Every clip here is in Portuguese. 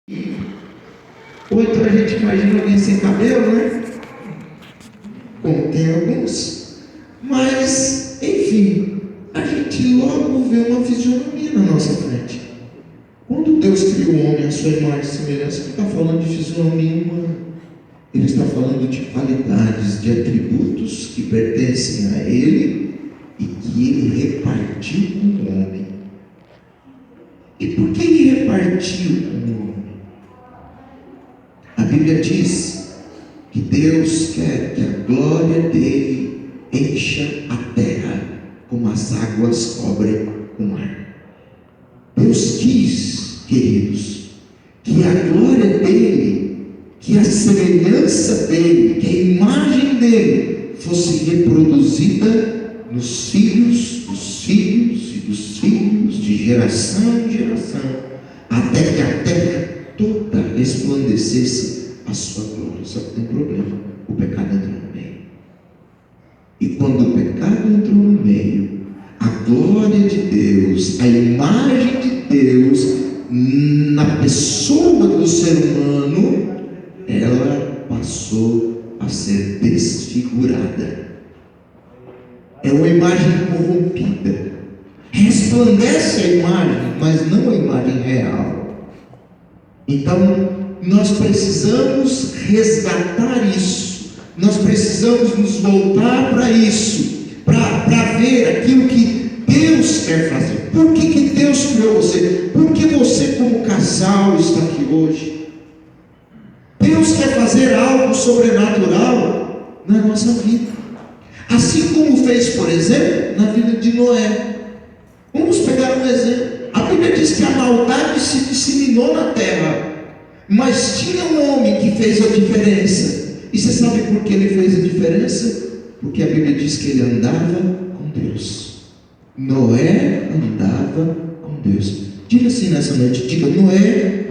Ou então a gente imagina alguém sem cabelo, né? Como tem alguns. Mas, enfim, a gente logo vê uma fisionomia na nossa frente. Quando Deus criou o homem à sua imagem e semelhança, Ele está falando de fisionomia humana. Ele está falando de qualidades, de atributos que pertencem a Ele e que Ele repartiu com o homem. E por que Ele repartiu com o homem? A Bíblia diz que Deus quer que a glória dele encha a terra como as águas cobrem o mar. Deus quis, queridos, que a glória dele, que a semelhança dele, que a imagem dele fosse reproduzida nos filhos dos filhos e dos filhos, de geração em geração, até que a terra toda resplandecesse a sua glória. Só que tem um problema: o pecado entrou no meio. E quando o pecado entrou no meio, a glória de Deus, a imagem de Deus na pessoa do ser humano, ela passou a ser desfigurada. É uma imagem corrompida. Resplandece a imagem, mas não a imagem real. Então, nós precisamos resgatar isso. Nós precisamos nos voltar para isso, para ver aquilo que Deus quer fazer. Por que Deus criou você? Por que você, como casal, está aqui hoje? Deus quer fazer algo sobrenatural na nossa vida, assim como fez, por exemplo, na vida de Noé. Vamos pegar um exemplo. A Bíblia diz que a maldade se disseminou na terra, mas tinha um homem que fez a diferença. E você sabe por que ele fez a diferença? Porque a Bíblia diz que ele andava com Deus. Noé andava com Deus. Diga assim nessa noite, diga: Noé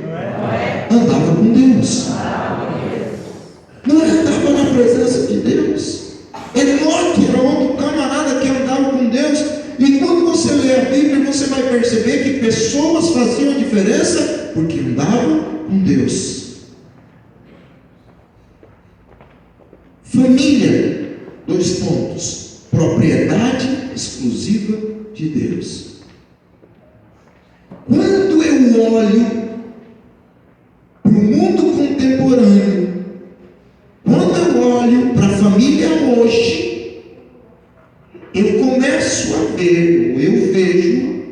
andava com Deus. Noé andava na presença de Deus. Enoque era outro camarada que andava com Deus. E quando você lê a Bíblia, você vai perceber que pessoas faziam a diferença porque andavam com Deus. Família, 2 pontos: propriedade exclusiva de Deus. Quando eu olho para o mundo contemporâneo, quando eu olho para a família hoje, eu começo a ver, ou eu vejo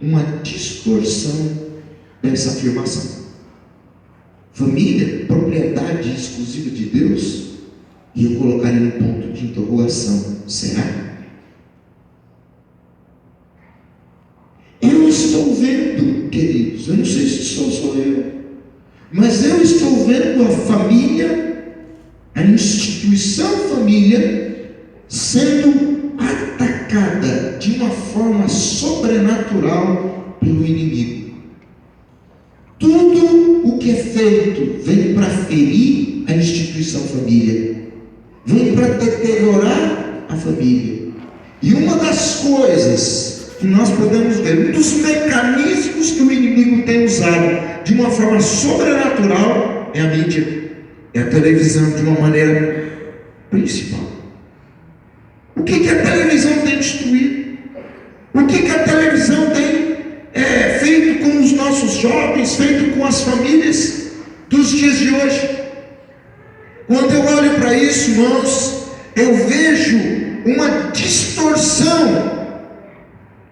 uma distorção dessa afirmação. Família, propriedade exclusiva de Deus, e eu colocaria um ponto de interrogação: será? Eu estou vendo, queridos, eu não sei se sou eu, mas eu estou vendo a família, a instituição família, sendo atacada de uma forma sobrenatural pelo inimigo. Tudo o que é feito vem para ferir a instituição família, vem para deteriorar a família. E uma das coisas que nós podemos ver, um dos mecanismos que o inimigo tem usado de uma forma sobrenatural, é a mídia, é a televisão, de uma maneira principal. O que a televisão tem destruído? O que a televisão tem feito com os nossos jovens, feito com as famílias dos dias de hoje? Quando eu olho para isso, irmãos, eu vejo uma distorção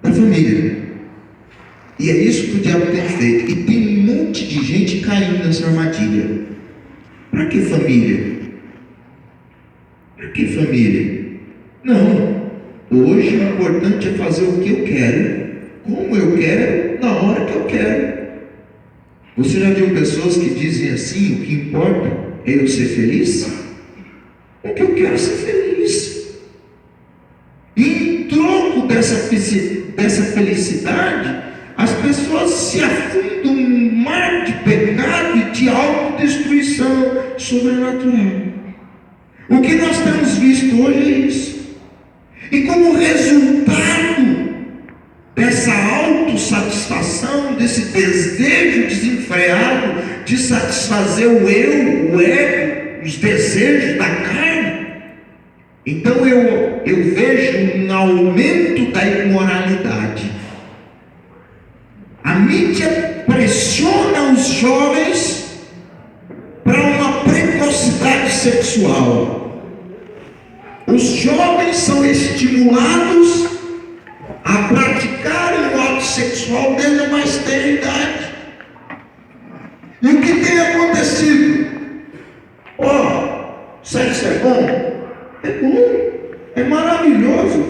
da família. E é isso que o diabo tem feito. E tem um monte de gente caindo nessa armadilha. Para que família? Para que família? Não. Hoje o importante é fazer o que eu quero, como eu quero, na hora que eu quero. Você já viu pessoas que dizem assim: o que importa é eu ser feliz? Porque eu quero ser feliz. E em troco dessa felicidade, as pessoas se afundam num mar de pecado e de autodestruição sobrenatural. O que nós temos visto hoje é isso. E como resultado dessa autossatisfação, desse desejo desenfreado de satisfazer o eu, o ego, os desejos da carne. Então eu vejo um aumento da imoralidade. A mídia pressiona os jovens para uma precocidade sexual. Os jovens são estimulados a praticarem o ato sexual desde a mais tenra idade. E o que tem acontecido? Sexo é bom? É bom, é maravilhoso.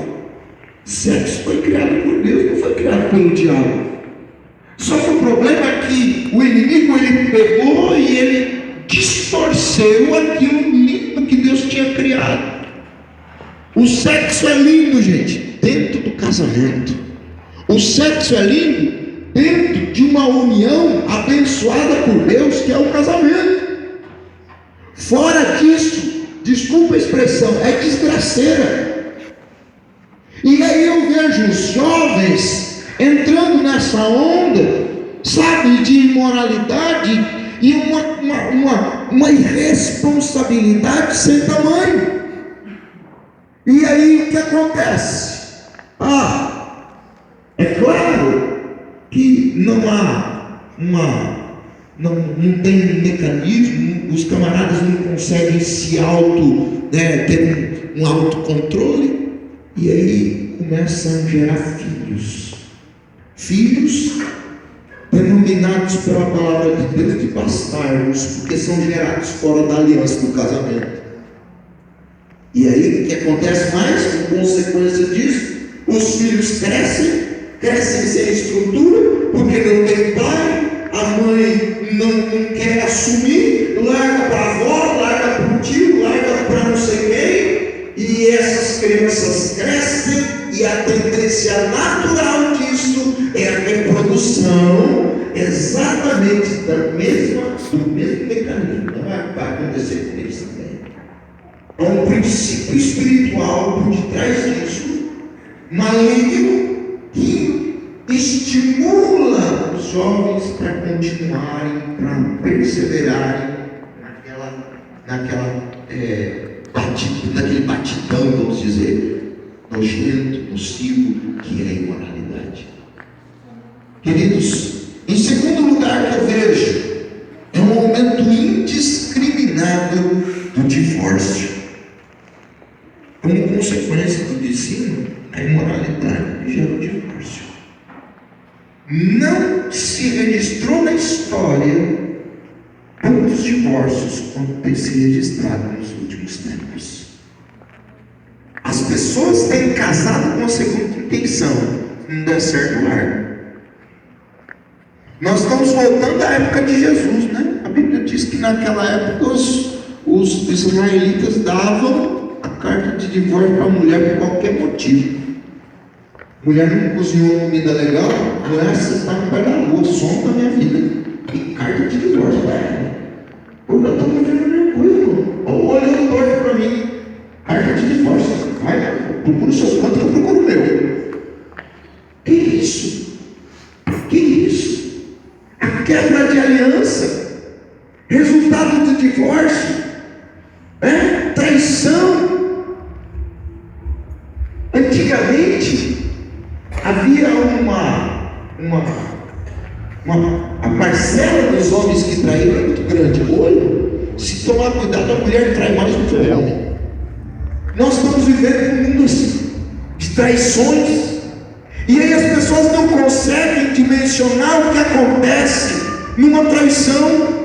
Sexo foi criado por Deus, não foi criado pelo diabo. Só que o problema é que o inimigo, ele pegou e ele distorceu aquilo lindo que Deus tinha criado. O sexo é lindo, gente, dentro do casamento. O sexo é lindo dentro de uma união abençoada por Deus, que é o casamento. Fora disso, desculpa a expressão, é desgraceira. E aí eu vejo os jovens entrando nessa onda, sabe, de imoralidade e uma irresponsabilidade sem tamanho. E aí o que acontece? É claro que não tem mecanismo, os camaradas não conseguem se ter um autocontrole, e aí começam a gerar filhos denominados pela palavra de Deus de bastardos, porque são gerados fora da aliança do casamento. E aí o que acontece mais? Como consequência disso, os filhos crescem sem estrutura, porque não tem pai, a mãe não quer assumir, larga para a avó, larga para o tio, larga para não sei quem, e essas crianças crescem, e a tendência natural disso é a reprodução exatamente do mesmo mecanismo. Não vai acontecer com eles também. É um princípio espiritual por detrás disso, maligno, que estimula os jovens para continuarem, para perseverarem naquele batidão, vamos dizer, nojento, nocivo, que é a imoralidade. Queridos, em segundo lugar que eu vejo, é um aumento indiscriminado do divórcio. Como consequência do ensino, a imoralidade gera o divórcio. Não se registrou na história tantos divórcios quanto tem se registrado nos últimos tempos. As pessoas têm casado com a segunda intenção, não der certo larga. Nós estamos voltando à época de Jesus, né? A Bíblia diz que naquela época os israelitas davam a carta de divórcio para a mulher por qualquer motivo. Mulher não cozinhou uma comida legal, mulher, você está no pé da rua, som da minha vida. E carta de divórcio para ela. Eu estou vivendo a minha coisa, irmão. Olhando torto para mim. Carta de divórcio. Vai, procura o seu canto que eu procuro o meu. Que isso? Que isso? A quebra de aliança, resultado do divórcio, traição. Antigamente havia a parcela dos homens que traíram é muito grande. Hoje, se tomar cuidado, a mulher trai mais do que o homem. Nós estamos vivendo um mundo assim, de traições. E aí as pessoas não conseguem dimensionar o que acontece numa traição.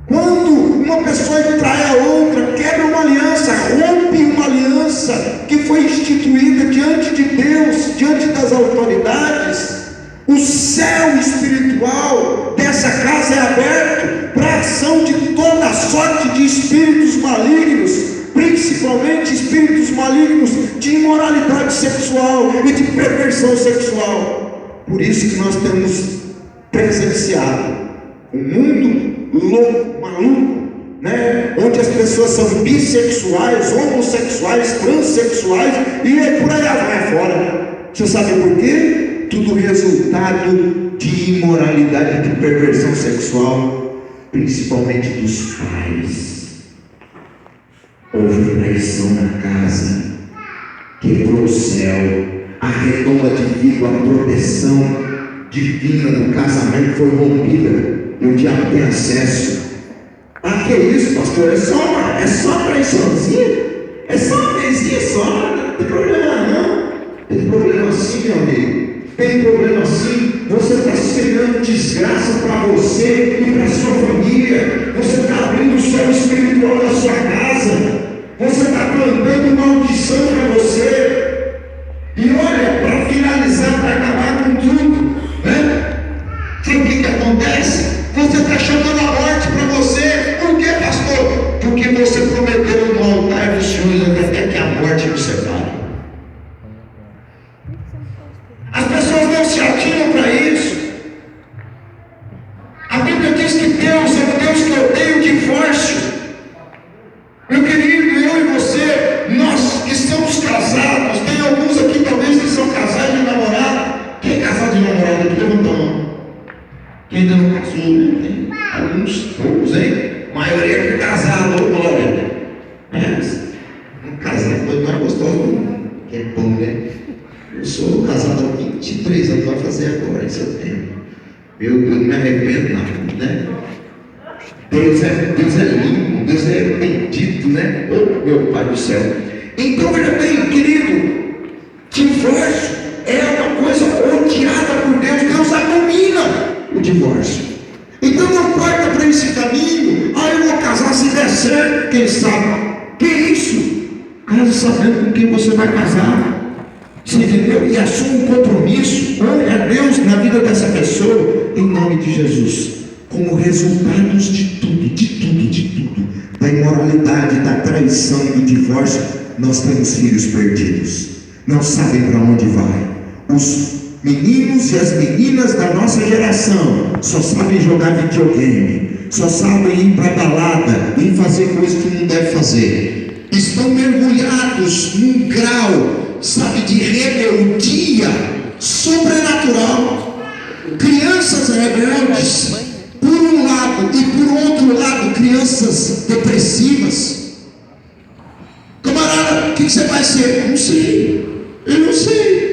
Quando uma pessoa trai a outra, quebra uma aliança, rompe uma aliança que foi instituída diante de Deus, diante das autoridades, o céu espiritual dessa casa é aberto para a ação de toda sorte de espíritos malignos, principalmente espíritos malignos de imoralidade sexual e de perversão sexual. Por isso que nós temos presenciado um mundo louco, maluco, onde as pessoas são bissexuais, homossexuais, transexuais e por aí vai fora. Você sabe por quê? Tudo resultado de imoralidade, de perversão sexual. principalmente dos pais. Houve traição na casa, quebrou o céu, a redoma divina, a proteção divina do casamento foi rompida, e o diabo tem acesso. Ah, que isso, pastor? É só traiçãozinha? É só uma vezinha só? Não tem problema não. Tem problema sim, meu amigo. Tem problema sim. Você está semeando desgraça para você e para a sua família. Você está abrindo o céu espiritual da sua casa. Você está plantando maldição para você. E olha, para finalizar, para acabar com tudo, né? Sabe o que acontece? Você está chamando a morte para você. Por que, pastor? Porque você prometeu no altar dos senhores até que a morte nos separe. As pessoas não se atinam para isso. A Bíblia diz que Deus é o Deus que odeia o divórcio. Meu querido, eu e você, nós que estamos casados, tem alguns aqui talvez que são casados de namorado. Quem é casado de namorado? Levanta a mão. Quem ainda não casou, né? Tem alguns, poucos, hein? A maioria que é casado, glória. Um casado foi mais gostoso, que é bom, né? Eu sou casado há 23 anos, vai fazer agora, em setembro. Meu Deus, não me arrependo não, né? Deus é lindo, Deus é bendito, né? Oh, meu Pai do céu. Então, veja bem, querido, divórcio é uma coisa odiada por Deus. Deus abomina o divórcio. Então não parta para esse caminho. Eu vou casar se der certo, quem sabe? Que isso? Case sabendo com quem você vai casar. Você entendeu? E assuma um compromisso. Ore a Deus na vida dessa pessoa, em nome de Jesus. Como resultados de tudo, da imoralidade, da traição, do divórcio, nós temos filhos perdidos. Não sabem para onde vai. Os meninos e as meninas da nossa geração só sabem jogar videogame, só sabem ir para balada e fazer coisas que não deve fazer. Estão mergulhados num grau, sabe, de rebeldia sobrenatural. Crianças rebeldes, por um lado, e por outro lado, crianças depressivas. Camarada, o que você vai ser? Não sei, eu não sei.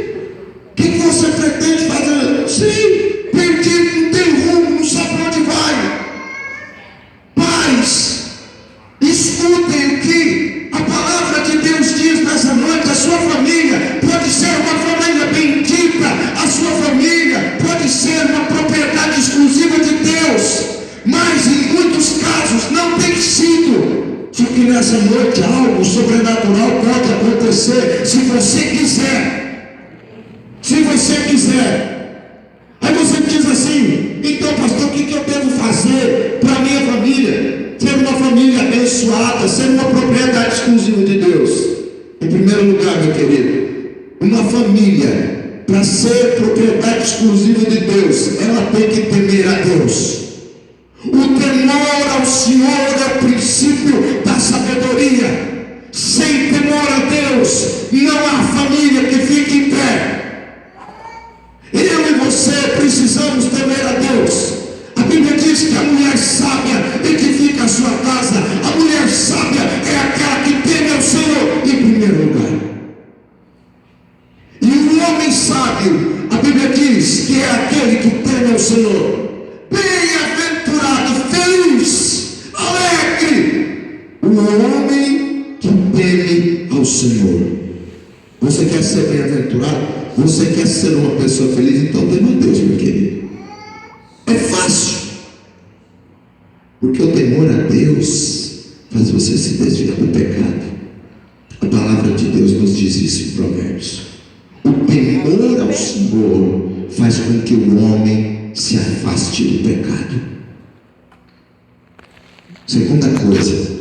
O que você pretende fazer? Eu não sei. Perdido, não tem rumo, não sabe para onde vai. Pais, escutem o que a palavra de Deus diz nessa noite. A sua família pode ser uma família bendita, a sua família pode ser uma propriedade exclusiva de Deus, mas em muitos casos não tem sido. Só que nessa noite algo sobrenatural pode acontecer, se você quiser. Se você quiser. Aí você diz assim: então, pastor, o que eu devo fazer para a minha família ser uma família abençoada, ser uma propriedade exclusiva de Deus? Em primeiro lugar, meu querido, uma família, para ser propriedade exclusiva de Deus, ela tem que temer a Deus. O temor ao Senhor é o princípio da sabedoria. Sem temor a Deus, não há família que fique em pé. Eu e você precisamos temer a Deus. A Bíblia diz que a mulher sábia edifica a sua casa. A mulher sábia é aquela que teme ao Senhor em primeiro lugar. E o homem sábio, a Bíblia diz que é aquele que teme ao Senhor. Bem-aventurado, feliz, alegre o homem que teme ao Senhor. Você quer ser bem-aventurado? Você quer ser uma pessoa feliz? Então tema a Deus, meu querido. É fácil. Porque o temor a Deus faz você se desviar do pecado. A palavra de Deus nos diz isso em Provérbios. O temor ao Senhor faz com que o homem se afaste do pecado. Segunda coisa,